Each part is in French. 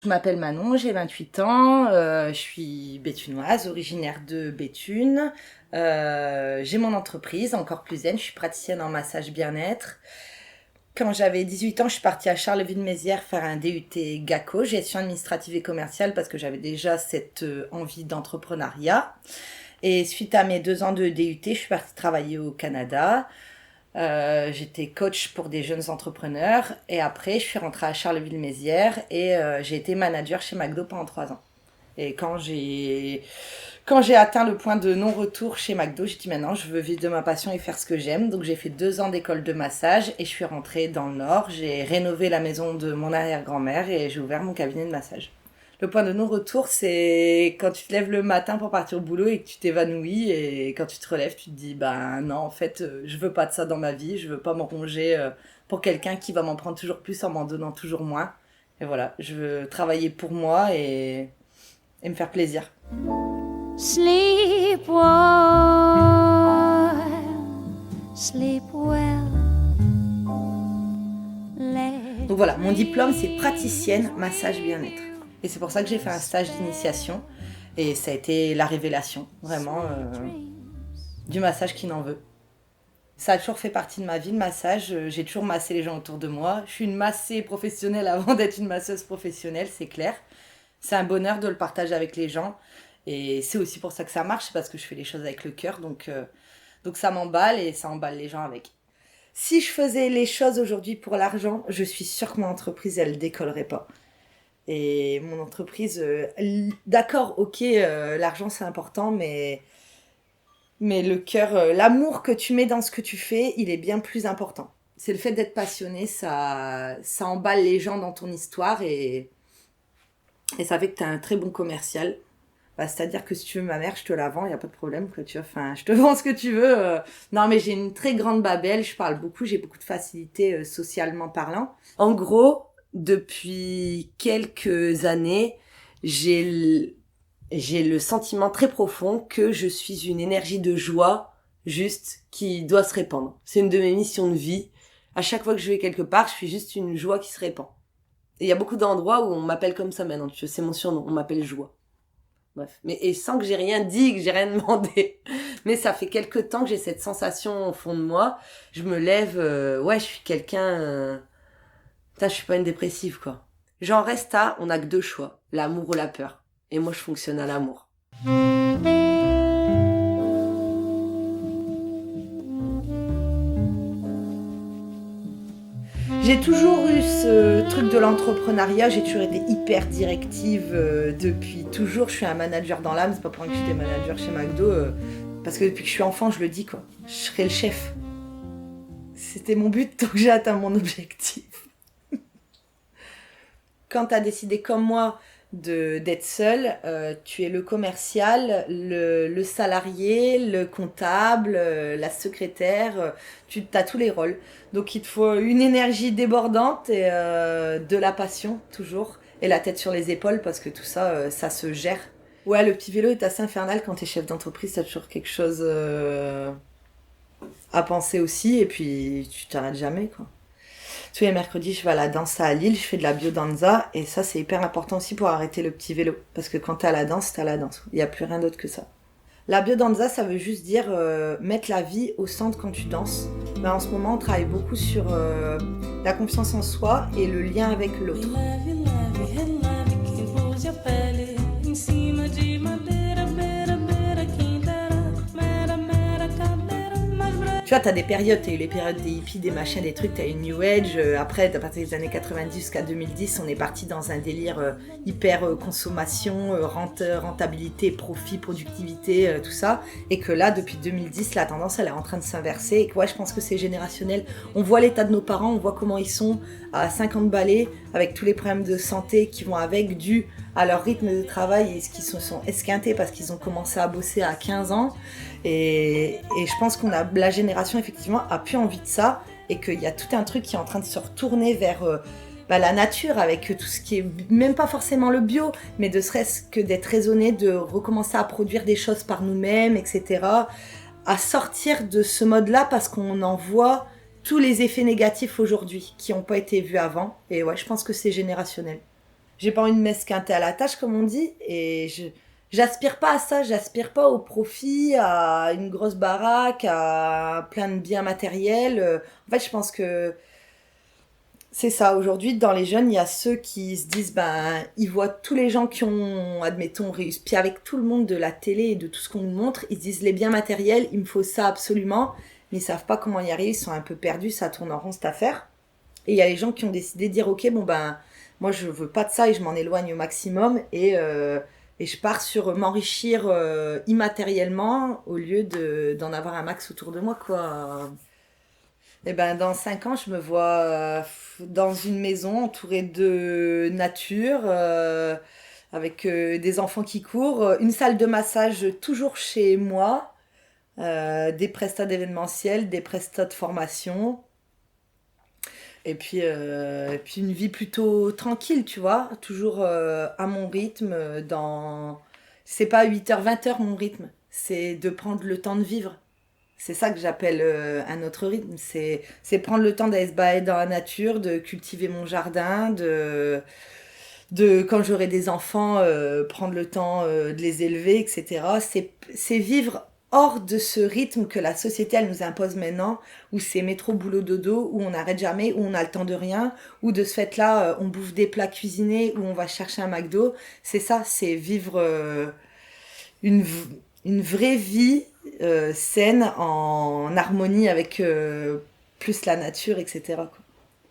Je m'appelle Manon, j'ai 28 ans, je suis béthunoise, originaire de Béthune. J'ai mon entreprise, Encore Plus Zen, je suis praticienne en massage bien-être. Quand j'avais 18 ans, je suis partie à Charleville-Mézières faire un DUT GACO, gestion administrative et commerciale, parce que j'avais déjà cette envie d'entrepreneuriat. Et suite à mes 2 ans de DUT, je suis partie travailler au Canada. J'étais coach pour des jeunes entrepreneurs et après je suis rentrée à Charleville-Mézières et j'ai été manager chez McDo pendant 3 ans. Et quand j'ai atteint le point de non-retour chez McDo, j'ai dit maintenant je veux vivre de ma passion et faire ce que j'aime. Donc j'ai fait 2 ans d'école de massage et je suis rentrée dans le Nord. J'ai rénové la maison de mon arrière-grand-mère et j'ai ouvert mon cabinet de massage. Le point de non-retour, c'est quand tu te lèves le matin pour partir au boulot et que tu t'évanouis et quand tu te relèves, tu te dis bah non, en fait, je veux pas de ça dans ma vie, je veux pas m'enronger pour quelqu'un qui va m'en prendre toujours plus en m'en donnant toujours moins. Et voilà, je veux travailler pour moi et me faire plaisir. Sleep well, sleep well. Donc voilà, mon diplôme c'est praticienne massage bien-être. Et c'est pour ça que j'ai fait un stage d'initiation. Et ça a été la révélation, vraiment, du massage qui n'en veut. Ça a toujours fait partie de ma vie, le massage. J'ai toujours massé les gens autour de moi. Je suis une massée professionnelle avant d'être une masseuse professionnelle, c'est clair. C'est un bonheur de le partager avec les gens. Et c'est aussi pour ça que ça marche, c'est parce que je fais les choses avec le cœur. Donc ça m'emballe et ça emballe les gens avec. Si je faisais les choses aujourd'hui pour l'argent, je suis sûre que mon entreprise, elle décollerait pas. Et mon entreprise, d'accord, ok, l'argent c'est important, mais le cœur, l'amour que tu mets dans ce que tu fais, il est bien plus important. C'est le fait d'être passionné, ça emballe les gens dans ton histoire et ça fait que tu es un très bon commercial. Bah, c'est-à-dire que si tu veux ma mère, je te la vends, il n'y a pas de problème, quoi, tu vois. Enfin, je te vends ce que tu veux. Non, mais j'ai une très grande babelle, je parle beaucoup, j'ai beaucoup de facilité socialement parlant. En gros, depuis quelques années, j'ai le sentiment très profond que je suis une énergie de joie juste qui doit se répandre. C'est une de mes missions de vie. À chaque fois que je vais quelque part, je suis juste une joie qui se répand. Et il y a beaucoup d'endroits où on m'appelle comme ça maintenant, tu vois, c'est mon surnom, on m'appelle joie. Bref, mais et sans que j'ai rien dit, que j'ai rien demandé. Mais ça fait quelque temps que j'ai cette sensation au fond de moi. Je me lève, ouais, je suis quelqu'un. Putain, je suis pas une dépressive, quoi. J'en reste à, on a que 2 choix, l'amour ou la peur. Et moi, je fonctionne à l'amour. J'ai toujours eu ce truc de l'entrepreneuriat, j'ai toujours été hyper directive depuis toujours. Je suis un manager dans l'âme, c'est pas pour rien que j'étais manager chez McDo, parce que depuis que je suis enfant, je le dis quoi. Je serai le chef. C'était mon but tant que j'ai atteint mon objectif. Quand tu as décidé comme moi d'être seule, tu es le commercial, le salarié, le comptable, la secrétaire, tu as tous les rôles. Donc il te faut une énergie débordante et de la passion toujours et la tête sur les épaules parce que tout ça, ça se gère. Ouais, le petit vélo est assez infernal quand t'es chef d'entreprise, t'as toujours quelque chose à penser aussi et puis tu t'arrêtes jamais quoi. Tous les mercredis, je vais à la danse à Lille, je fais de la biodanza et ça c'est hyper important aussi pour arrêter le petit vélo parce que quand t'es à la danse, t'es à la danse. Il n'y a plus rien d'autre que ça. La biodanza, ça veut juste dire mettre la vie au centre quand tu danses. Ben, en ce moment, on travaille beaucoup sur la confiance en soi et le lien avec l'autre. Tu vois, t'as des périodes, t'as eu les périodes des hippies, des machins, des trucs, t'as eu New Age, après, à partir des années 90 jusqu'à 2010, on est parti dans un délire hyper consommation, rentabilité, profit, productivité, tout ça, et que là, depuis 2010, la tendance, elle est en train de s'inverser, et que ouais, je pense que c'est générationnel. On voit l'état de nos parents, on voit comment ils sont à 50 balais, avec tous les problèmes de santé qui vont avec, dû à leur rythme de travail, et ce qui se sont esquintés parce qu'ils ont commencé à bosser à 15 ans, et je pense qu'on a la génération effectivement a plus envie de ça et qu'il y a tout un truc qui est en train de se retourner vers la nature avec tout ce qui est même pas forcément le bio mais de serait-ce que d'être raisonné, de recommencer à produire des choses par nous-mêmes, etc. À sortir de ce mode-là parce qu'on en voit tous les effets négatifs aujourd'hui qui n'ont pas été vus avant et ouais, je pense que c'est générationnel. j'ai pas envie de m'esquinter à la tâche, comme on dit, et j'aspire pas à ça, j'aspire pas au profit, à une grosse baraque, à plein de biens matériels. En fait, je pense que c'est ça. Aujourd'hui, dans les jeunes, il y a ceux qui se disent, ben, ils voient tous les gens qui ont, admettons, réussi. Puis avec tout le monde de la télé et de tout ce qu'on nous montre, ils se disent, les biens matériels, il me faut ça absolument. Mais ils savent pas comment y arriver, ils sont un peu perdus, ça tourne en rond cette affaire. Et il y a les gens qui ont décidé de dire, ok, bon ben, moi je veux pas de ça et je m'en éloigne au maximum et je pars sur m'enrichir immatériellement au lieu d'en avoir un max autour de moi, quoi. Et ben, dans 5 ans, je me vois dans une maison entourée de nature, avec des enfants qui courent, une salle de massage toujours chez moi, des prestats d'événementiel, des prestats de formation. Et puis une vie plutôt tranquille, tu vois, toujours à mon rythme, dans... C'est pas 8h, 20h mon rythme, c'est de prendre le temps de vivre. C'est ça que j'appelle un autre rythme, c'est prendre le temps d'aller se balader dans la nature, de cultiver mon jardin, de quand j'aurai des enfants, prendre le temps de les élever, etc. C'est vivre hors de ce rythme que la société elle nous impose maintenant, où c'est métro, boulot, dodo, où on n'arrête jamais, où on a le temps de rien, où de ce fait-là, on bouffe des plats cuisinés, où on va chercher un McDo. C'est ça, c'est vivre une, une vraie vie saine, en harmonie avec plus la nature, etc., quoi.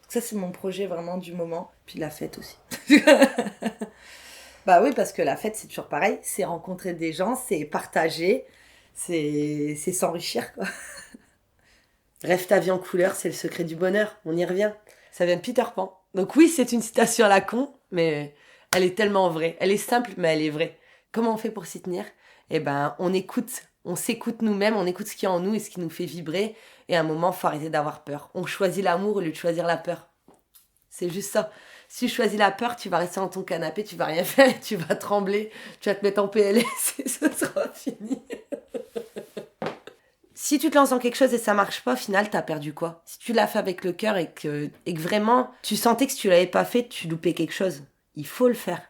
Ça, c'est mon projet vraiment du moment. Puis la fête aussi. Bah oui, parce que la fête, c'est toujours pareil. C'est rencontrer des gens, c'est partager, c'est s'enrichir, quoi. Rêve ta vie en couleur, c'est le secret du bonheur. On y revient. Ça vient de Peter Pan. Donc oui, c'est une citation à la con, mais elle est tellement vraie. Elle est simple, mais elle est vraie. Comment on fait pour s'y tenir? Eh ben, on écoute. On s'écoute nous-mêmes, on écoute ce qu'il y a en nous et ce qui nous fait vibrer. Et à un moment, faut arrêter d'avoir peur. On choisit l'amour au lieu de choisir la peur. C'est juste ça. Si tu choisis la peur, tu vas rester dans ton canapé, tu vas rien faire, tu vas trembler, tu vas te mettre en PLS et ce sera fini. Si tu te lances dans quelque chose et ça marche pas, au final, t'as perdu quoi? Si tu l'as fait avec le cœur et que vraiment tu sentais que si tu l'avais pas fait, tu loupais quelque chose, il faut le faire.